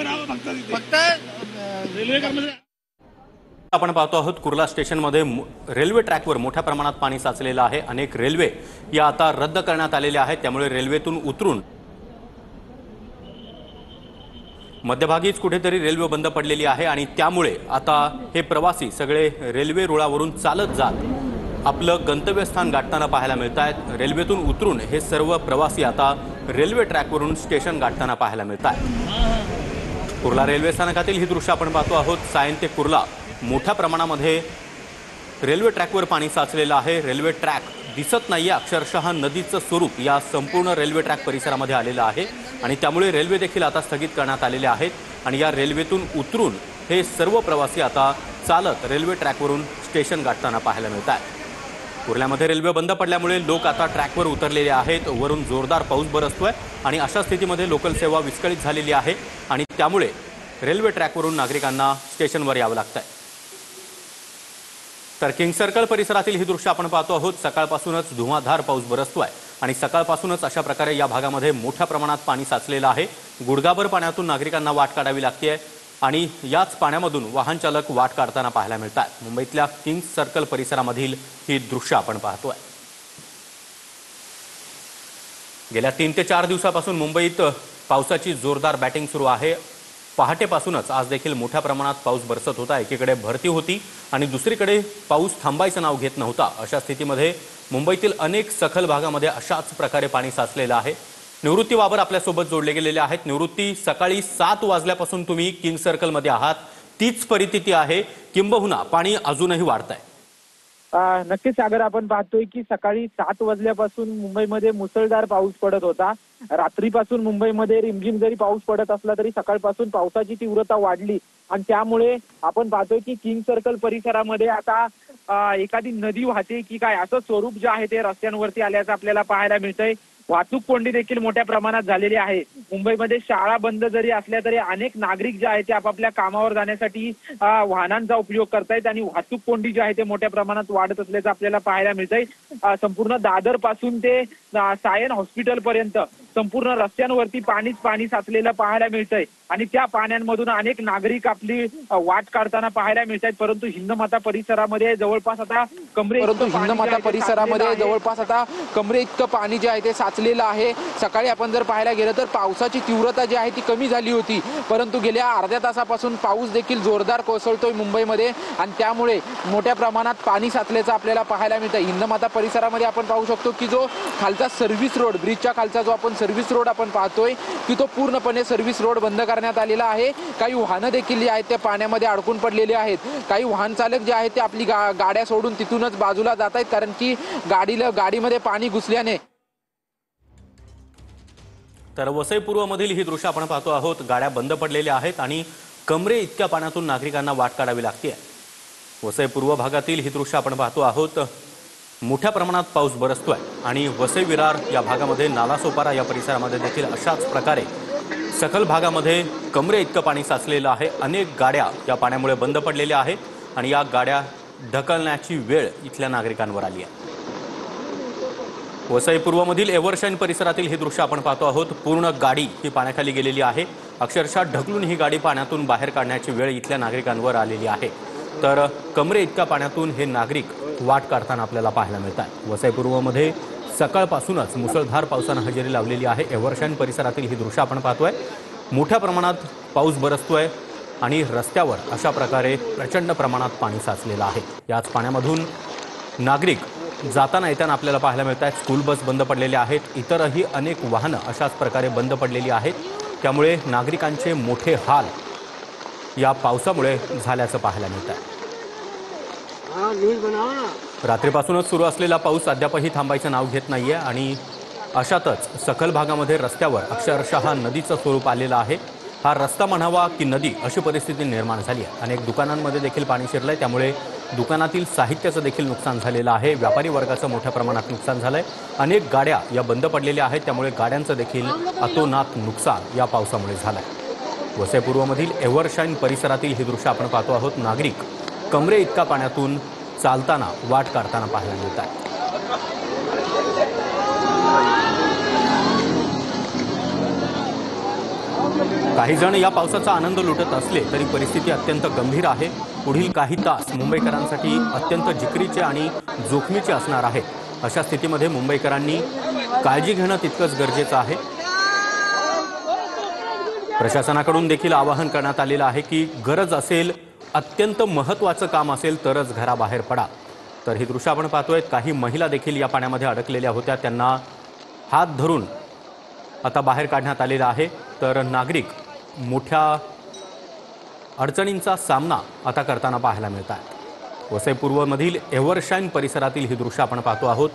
फक्त रेल्वे कर्मचारी आपण पाहतो आहोत कुर्ला स्टेशनमध्ये रेल्वे ट्रॅकवर मोठ्या प्रमाणात पाणी साचलेलं आहे। अनेक रेल्वे या आता रद्द करण्यात आलेल्या आहेत, त्यामुळे रेल्वेतून उतरून मध्यभागीच कुठेतरी रेल्वे बंद पडलेली आहे आणि त्यामुळे आता हे प्रवासी सगळे रेल्वे रुळावरून चालत जात आपलं गंतव्यस्थान गाठताना पाहायला मिळतात। रेल्वेतून उतरून हे सर्व प्रवासी आता रेल्वे ट्रॅकवरून स्टेशन गाठताना पाहायला मिळतात। कुर्ला रेल्वे स्थानकातील ही दृश्य आपण पाहतो आहोत। सायन ते कुर्ला मोठ्या प्रमाणामध्ये रेल्वे ट्रॅकवर पाणी साचलेलं आहे। रेल्वे ट्रॅक दिसत नाहीये, अक्षरशः नदीचं स्वरूप या संपूर्ण रेल्वे ट्रॅक परिसरामध्ये आलेलं आहे आणि त्यामुळे रेल्वे देखील आता स्थगित करण्यात आलेले आहेत आणि या रेल्वेतून उतरून हे सर्व प्रवासी आता चालत रेल्वे ट्रॅकवरून स्टेशन गाठताना पाहायला मिळतात। कुर्ल्यामध्ये रेल्वे बंद पडल्यामुळे लोक आता ट्रॅकवर उतरलेले आहेत। वरून जोरदार पाऊस बरसतोय आणि अशा स्थितीमध्ये लोकल सेवा विस्कळीत झालेली आहे आणि त्यामुळे रेल्वे ट्रॅकवरून नागरिकांना स्टेशनवर यावं लागतंय। तर किंग सर्कल परिसरातील ही दृश्य आपण पाहतो आहोत। सकाळपासूनच धुवाधार पाऊस बरसतोय आणि सकाळपासूनच अशा प्रकारे या भागामध्ये मोठ्या प्रमाणात पाणी साचलेलं आहे। गुडघाभर पाण्यातून नागरिकांना वाट काढावी लागते आणि याच पाण्यामधून वाहन चालक वाट काढताना पाहायला मिळतात। मुंबईतल्या किंग सर्कल परिसरामधील ही दृश्य आपण पाहतोय। गेल्या 3 ते 4 दिवसापासून मुंबईत पावसाची जोरदार बॅटिंग सुरू आहे। पहाटेपासूनच आज देखील मोठ्या प्रमाणात पाऊस बरसत होता। एकीकडे भरती होती आणि दुसरीकडे पाऊस थांबायचं नाव घेत नव्हता। अशा स्थितीमध्ये मुंबईतील अनेक सखल भागामध्ये अशाच प्रकारे पाणी साचलेलं आहे। निवृत्ती वाबर आपल्यासोबत जोडले गेलेले आहेत। निवृत्ती, सकाळी 7 वाजल्यापासून तुम्ही किंग सर्कलमध्ये आहात, तीच परिस्थिती आहे किंबहुना पाणी अजूनही वाढतंय? नक्कीच सागर, आपण पाहतोय की सकाळी 7 वाजल्यापासून मुंबईमध्ये मुसळधार पाऊस पडत होता। रात्रीपासून मुंबईमध्ये रिमझिम जरी पाऊस पडत असला तरी सकाळपासून पावसाची तीव्रता वाढली आणि त्यामुळे आपण पाहतोय की किंग सर्कल परिसरामध्ये आता एखादी नदी वाहते की काय असं स्वरूप जे आहे ते रस्त्यांवरती आल्याचं आपल्याला पाहायला मिळतंय। वाहतूक कोंडी देखील मोठ्या प्रमाणात झालेली आहे। मुंबईमध्ये शाळा बंद जरी असल्या तरी अनेक नागरिक जे आहेत ते आपापल्या कामावर जाण्यासाठी वाहनांचा उपयोग करतायत आणि वाहतूक कोंडी जी आहे ते मोठ्या प्रमाणात वाढत असल्याचं आपल्याला पाहायला मिळतंय। संपूर्ण दादर पासून ते सायन हॉस्पिटल पर्यंत संपूर्ण रस्त्यांवरती पाणी साचलेलं पाहायला मिळतंय आणि त्या पाण्यांमधून अनेक नागरिक आपली वाट काढताना पाहायला मिळत आहेत। परंतु हिंदमाता परिसरामध्ये जवळपास आता कमरे इतकं पाणी जे आहे ते साचलेलं आहे। सकाळी आपण जर पाहायला गेलं तर पावसाची तीव्रता जी आहे ती कमी झाली होती, परंतु गेल्या अर्ध्या तासापासून पाऊस देखील जोरदार कोसळतोय मुंबईमध्ये आणि त्यामुळे मोठ्या प्रमाणात पाणी साचल्याचं आपल्याला पाहायला मिळतं। हिंदमाता परिसरामध्ये आपण पाहू शकतो की जो खालचा सर्व्हिस रोड, ब्रिजच्या खालचा जो आपण सर्व्हिस रोड आपण पाहतोय की तो पूर्णपणे सर्व्हिस रोड बंद करण्यात आलेला आहे। काही वाहनं देखील जे आहेत ते पाण्यामध्ये अडकून पडलेले आहेत। काही वाहन चालक जे आहेत ते आपली गाड्या सोडून तिथूनच बाजूला जात आहेत, कारण की गाडीमध्ये पाणी घुसल्याने। तर वसई पूर्वमधील ही दृश्य आपण पाहतो आहोत। गाड्या बंद पडलेल्या आहेत आणि कमरे इतक्या पाण्यातून नागरिकांना वाट काढावी लागते। वसई पूर्व भागातील ही दृश्य आपण पाहतो आहोत। मोठ्या प्रमाणात पाऊस बरसतोय आणि वसई विरार या भागामध्ये, नालासोपारा या परिसरामध्ये देखील अशाच प्रकारे सखल भागामध्ये कमरे इतकं पाणी साचलेलं आहे। अनेक गाड्या या पाण्यामुळे बंद पडलेल्या आहेत आणि या गाड्या ढकलण्याची वेळ इथल्या नागरिकांवर आली आहे। वसई पूर्वमधील एव्हरशाईन परिसरातील हे दृश्य आपण पाहतो आहोत। पूर्ण गाडी ही पाण्याखाली गेलेली आहे। अक्षरशः ढकलून ही गाडी पाण्यातून बाहेर काढण्याची वेळ इथल्या नागरिकांवर आलेली आहे। तर कमरे इतक्या पाण्यातून हे नागरिक वाट काढताना आपल्याला पाहायला मिळतात। वसई पूर्वमध्ये सकाळपासूनच मुसळधार पावसानं हजेरी लावलेली आहे। एव्हरशाईन परिसरातील ही दृश्य आपण पाहतोय। मोठ्या प्रमाणात पाऊस बरसतोय आणि रस्त्यावर अशा प्रकारे प्रचंड प्रमाणात पाणी साचलेलं आहे। याच पाण्यामधून नागरिक जाताना येताना आपल्याला पाहायला मिळत आहेत। स्कूल बस बंद पडलेल्या आहेत। इतरही अनेक वाहनं अशाच प्रकारे बंद पडलेली आहेत। त्यामुळे नागरिकांचे मोठे हाल या पावसामुळे झाल्याचं पाहायला मिळत आहे। रात्रीपासूनच सुरू असलेला पाऊस अद्यापही थांबायचं नाव घेत नाहीये आणि अशातच सखल भागामध्ये रस्त्यावर अक्षरशः नदीचं स्वरूप आलेलं आहे। हा रस्ता म्हणावा की नदी अशी परिस्थिती निर्माण झाली आहे। अनेक दुकानांमध्ये देखील पाणी शिरलंय, त्यामुळे दुकानातील साहित्याचं देखील नुकसान झालेलं आहे। व्यापारी वर्गाचं मोठ्या प्रमाणात नुकसान झालंय। अनेक गाड्या या बंद पडलेल्या आहेत, त्यामुळे गाड्यांचं देखील अतोनात नुकसान या पावसामुळे झालंय। वसई पूर्वमधील एव्हरशाईन परिसरातील ही दृश्य आपण पाहतो आहोत। नागरिक कमरे इतका पाण्यातून चालताना वाट काढताना पाहायला मिळत आहे। काही जण या पावसाचा आनंद लुटत असले तरी परिस्थिती अत्यंत गंभीर आहे। पुढील काही तास मुंबईकरांसाठी अत्यंत जिकरीचे आणि जोखमीचे असणार आहे। अशा स्थितीमध्ये मुंबईकरांनी काळजी घेणं तितकंच गरजेचं आहे। प्रशासनाकडून देखील आवाहन करण्यात आलेलं आहे की गरज असेल, अत्यंत महत्त्वाचं काम असेल तरच घराबाहेर पडा। तर ही दृश्य आपण पाहतोय, काही महिला देखील या पाण्यामध्ये अडकलेल्या होत्या, त्यांना हात धरून आता बाहेर काढण्यात आलेला आहे। तर नागरिक मोठ्या अडचणींचा सामना आता करताना पाहायला मिळत आहे। वसई पूर्वमधील एव्हरशाईन परिसरातील ही दृश्य आपण पाहतो आहोत।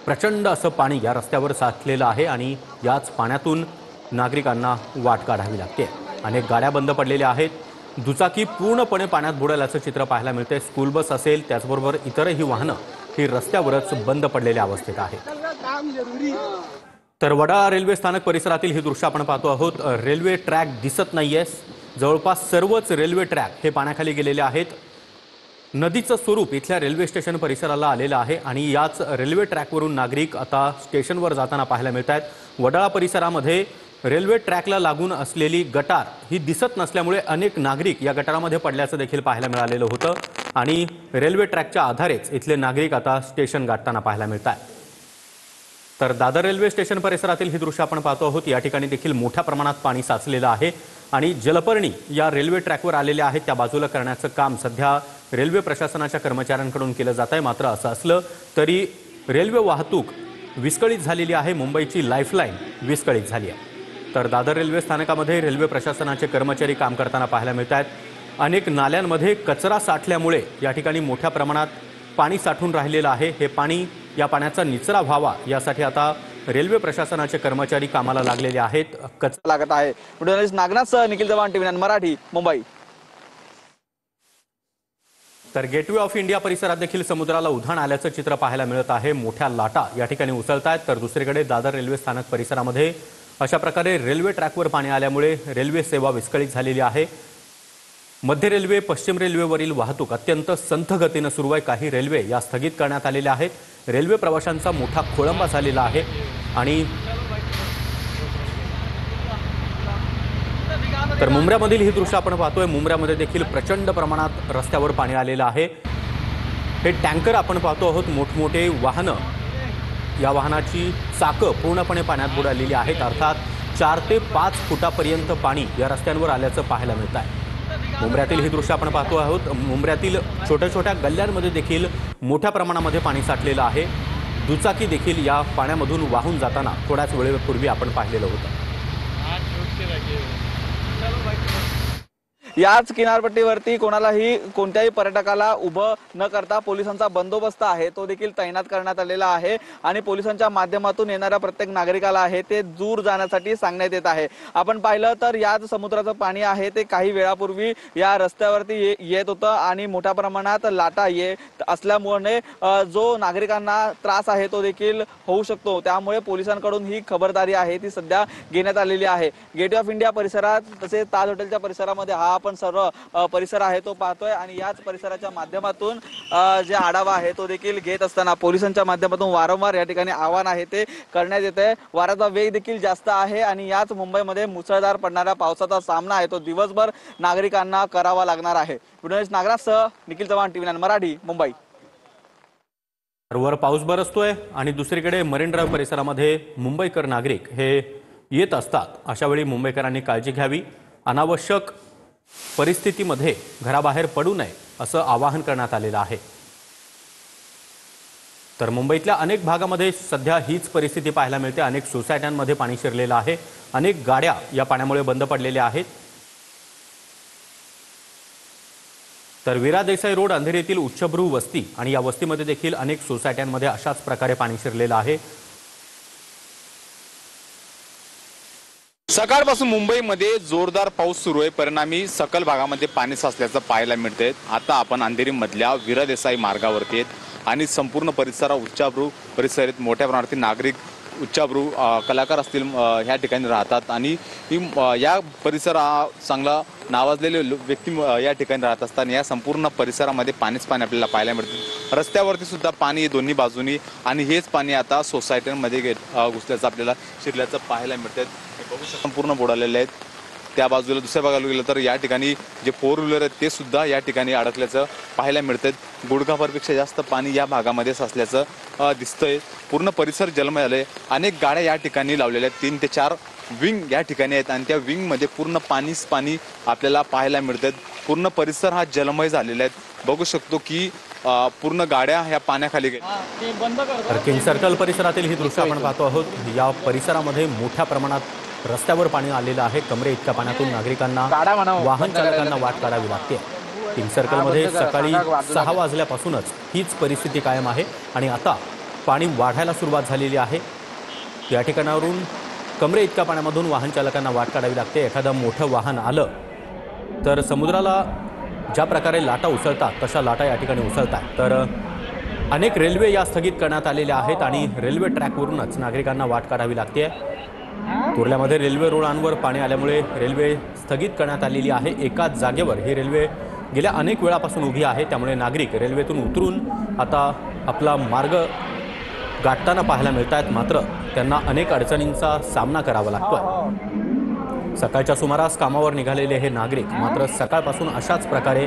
प्रचंड असं पाणी या रस्त्यावर साचलेलं आहे आणि याच पाण्यातून नागरिकांना वाट काढावी लागते। अनेक गाड्या बंद पडलेल्या आहेत, दुचाकी पूर्णपणे पाण्यात बुडाल्याचं चित्र पाहायला मिळते। स्कूल बस असेल, त्याचबरोबर इतरही वाहनं ही रस्त्यावरच बंद पडलेल्या अवस्थेत आहेत। तर वडाळा रेल्वे स्थानक परिसरातील ही दृश्य आपण पाहतो आहोत। रेल्वे ट्रॅक दिसत नाहीये, जवळपास सर्वच रेल्वे ट्रॅक हे पाण्याखाली गेलेले आहेत। नदीचं स्वरूप इथल्या रेल्वे स्टेशन परिसराला आलेलं आहे आणि याच रेल्वे ट्रॅकवरून नागरिक आता स्टेशनवर जाताना पाहायला मिळत आहेत। वडाळा परिसरामध्ये रेल्वे ट्रॅकला लागून असलेली गटार ही दिसत नसल्यामुळे अनेक नागरिक या गटारामध्ये पडल्याचं देखील पाहायला मिळालेलं होतं आणि रेल्वे ट्रॅकच्या आधारेच इथले नागरिक आता स्टेशन गाठताना पाहायला मिळत आहेत। तर दादर रेल्वे स्टेशन परिसरातील ही दृश्य आपण पाहतो आहोत। या ठिकाणी देखील मोठ्या प्रमाणात पाणी साचलेलं आहे आणि जलपर्णी या रेल्वे ट्रॅकवर आलेल्या आहेत, त्या बाजूला करण्याचं काम सध्या रेल्वे प्रशासनाच्या कर्मचाऱ्यांकडून केलं जात आहे। मात्र असं असलं तरी रेल्वे वाहतूक विस्कळीत झालेली आहे, मुंबईची लाईफलाईन विस्कळीत झाली आहे। तर दादर रेल्वे स्थानकामध्ये रेल्वे प्रशासनाचे कर्मचारी काम करताना पाहायला मिळत आहेत। अनेक नाल्यांमध्ये कचरा साठल्यामुळे या ठिकाणी मोठ्या प्रमाणात पाणी साठून राहिलेलं आहे। हे पाणी, या पाण्याचा निचरा व्हावा यासाठी आता रेल्वे प्रशासनाचे कर्मचारी कामाला लागलेले आहेत। कचरा लागत आहे। जर्नलिस्ट नागनाथसह निखिल चव्हाण, टीव्ही 9 मराठी, मुंबई। तर गेटवे ऑफ इंडिया परिसरात देखील समुद्राला उधाण आल्याचं चित्र पाहायला मिळत आहे। मोठ्या लाटा या ठिकाणी उसळत आहेत। तर दुसरीकडे दादर रेल्वे स्थानक परिसरामध्ये अशा प्रकारे रेल्वे ट्रॅकवर पाणी आल्यामुळे रेल्वे सेवा विस्कळीत झालेली आहे। मध्य रेल्वे, पश्चिम रेल्वेवरील वाहतूक अत्यंत संथ गतीनं सुरू आहे। काही रेल्वे या स्थगित करण्यात आलेल्या आहेत। रेल्वे प्रवाशांचा मोठा खोळंबा झालेला आहे आणि तर मुंब्र्यामधील ही दृश्य आपण पाहतोय। मुंब्र्यामध्ये देखील प्रचंड प्रमाणात रस्त्यावर पाणी आलेलं आहे। हे टँकर आपण पाहतो आहोत, मोठमोठे वाहनं, या वाहनाची चाकं पूर्णपणे पाण्यात बुडालेली आहेत। अर्थात 4 ते 5 फुटापर्यंत पाणी या रस्त्यांवर आल्याचं पाहायला मिळत आहे। मुंब्र्यातील ही दृश्य आपण पाहतो आहोत। मुंब्र्यातील छोट्या छोट्या गल्ल्यांमध्ये देखील मोठ्या प्रमाणामध्ये पाणी साठलेलं आहे। दुचाकी देखील या पाण्यामधून वाहून जाताना थोड्याच वेळेपूर्वी आपण पाहिलेलं होतं। याच किनारपट्टीवरती कोणत्याही पर्यटकाला उभं न करता पोलिसांचा बंदोबस्त आहे, तो देखील तैनात करण्यात आलेला आहे आणि पोलिसांच्या माध्यमातून येणाऱ्या प्रत्येक नागरिकाला आहे ते दूर जाण्यासाठी सांगण्यात येत आहे। आपण पाहिलं तर याच समुद्राचं पाणी आहे ते काही वेळापूर्वी या रस्त्यावरती येत होतं आणि मोठ्या प्रमाणात लाटा येत असल्यामुळे जो नागरिकांना त्रास आहे तो देखील होऊ शकतो। त्यामुळे पोलिसांकडून ही खबरदारी आहे ती सध्या घेण्यात आलेली आहे। गेटवे ऑफ इंडिया परिसरात तसेच ताज हॉटेलच्या परिसरामध्ये हा आपण सर्व परिसर आहे तो पाहतोय आणि याच परिसराच्या माध्यमातून जे आढावा आहे तो देखील घेत असताना पोलिसांच्या माध्यमातून वारंवार या ठिकाणी आवाहन आहे ते करण्यात येते। वाऱ्याचा वेग देखील जास्त आहे आणि याच मुंबईमध्ये मुसळधार पडणाऱ्या पावसाचा सामना आहे तो दिवसभर नागरिकांना करावा लागणार आहे। जर्नलिस्ट नागराजसह निखिल चव्हाण, टीव्ही 9 मराठी, मुंबई। वर पाऊस बरसतोय आणि दुसरीकडे मरीन ड्राईव्ह परिसरामध्ये मुंबईकर नागरिक हे येत असतात। अशा वेळी मुंबईकरांनी काळजी घ्यावी, अनावश्यक परिस्थितीमध्ये घराबाहेर पडू नये असं आवाहन करण्यात आलेलं आहे। तर मुंबईतल्या अनेक भागामध्ये सध्या हीच परिस्थिती पाहायला मिळते। अनेक सोसायट्यांमध्ये पाणी शिरलेलं आहे, अनेक गाड्या या पाण्यामुळे बंद पडलेल्या आहेत। तर वीरा देसाई रोड अंधेरीतील उच्चभ्रू वस्ती आणि या वस्तीमध्ये देखील अनेक सोसायट्यांमध्ये अशाच प्रकारे पाणी शिरलेलं आहे। सकाळपासून मुंबईमध्ये जोरदार पाऊस सुरू आहे, परिणामी सकल भागामध्ये पाणी साचल्याचं पाहायला मिळते। आता आपण अंधेरीमधल्या वीरा देसाई मार्गावरती आहेत आणि संपूर्ण परिसर उच्चाभ्रू परिसर आहेत। मोठ्या प्रमाणात नागरिक, उच्चाभ्रू कलाकार असतील ह्या ठिकाणी राहतात आणि या परिसरा चांगला नावाजलेले व्यक्ती या ठिकाणी राहत असताना या संपूर्ण परिसरामध्ये पाणीच पाणी आपल्याला पाहायला मिळते। रस्त्यावरती सुद्धा पाणी दोन्ही बाजूनी आणि हेच पाणी आता सोसायट्यांमध्ये घुसल्याचं आपल्याला शिरल्याचं पाहायला मिळतं। संपूर्ण बुडालेले आहेत। त्या बाजूला दुसऱ्या भागाला गेलं तर या ठिकाणी जे 4 व्हीलर आहेत ते सुद्धा या ठिकाणी अडकल्याचं पाहायला मिळतंय। गुडघाभरपेक्षा जास्त पाणी या भागामध्ये साचल्याचं दिसतंय। पूर्ण परिसर जलमय झालंय। अनेक गाड्या या ठिकाणी लावलेल्या आहेत। 3 ते 4 विंग या ठिकाणी आहेत आणि त्या विंगमध्ये पूर्ण पाणी आपल्याला पाहायला मिळतात। पूर्ण परिसर हा जलमय झालेला आहे। बघू शकतो की पूर्ण गाड्या ह्या पाण्याखाली गेल्या। तर किंग सर्कल परिसरातील ही दृश्य आपण पाहतो आहोत। या परिसरामध्ये मोठ्या प्रमाणात रस्त्यावर पाणी आलेलं आहे। कमरे इतक्या पाण्यातून नागरिकांना वाहन चालकांना वाट काढावी लागते। किंग सर्कलमध्ये सकाळी 6 वाजल्यापासूनच हीच परिस्थिती कायम आहे आणि आता पाणी वाढायला सुरुवात झालेली आहे। या ठिकाणावरून कमरे इतक्या पाण्यामधून वाहन चालकांना वाट काढावी लागते। एखादं मोठं वाहन आलं तर समुद्राला ज्या प्रकारे लाटा उसळतात तशा लाटा या ठिकाणी उसळतात। तर अनेक रेल्वे या स्थगित करण्यात आलेल्या आहेत आणि रेल्वे ट्रॅकवरूनच नागरिकांना वाट काढावी लागते। कुर्ल्यामध्ये रेल्वे रुळांवर पाणी आल्यामुळे रेल्वे स्थगित करण्यात आलेली आहे। एकाच जागेवर ही रेल्वे गेल्या अनेक वेळापासून उभी आहे। त्यामुळे नागरिक रेल्वेतून उतरून आता आपला मार्ग गाठताना पाहायला मिळत आहेत। मात्र त्यांना अनेक अडचणींचा सामना करावा लागतोय। सकाळच्या सुमारास कामावर निघालेले हे नागरिक मात्र सकाळपासून अशाच प्रकारे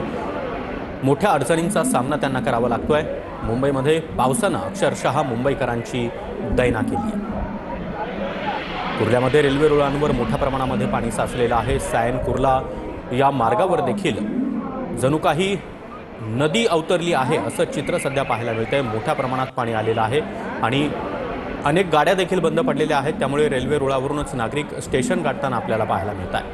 मोठ्या अडचणींचा सामना त्यांना करावा लागतोय। मुंबईमध्ये पावसानं अक्षरशः मुंबईकरांची दैना केली आहे। कुर्ल्यामध्ये रेल्वे रुळांवर मोठ्या प्रमाणामध्ये पाणी साचलेलं आहे। सायन कुर्ला या मार्गावर देखील जणू काही नदी अवतरली आहे असं चित्र सध्या पाहायला मिळतंय। मोठ्या प्रमाणात पाणी आलेलं आहे आणि अनेक गाड्या देखील बंद पडलेल्या आहेत। त्यामुळे रेल्वे रुळावरूनच नागरिक स्टेशन गाठताना आपल्याला पाहायला मिळत आहे।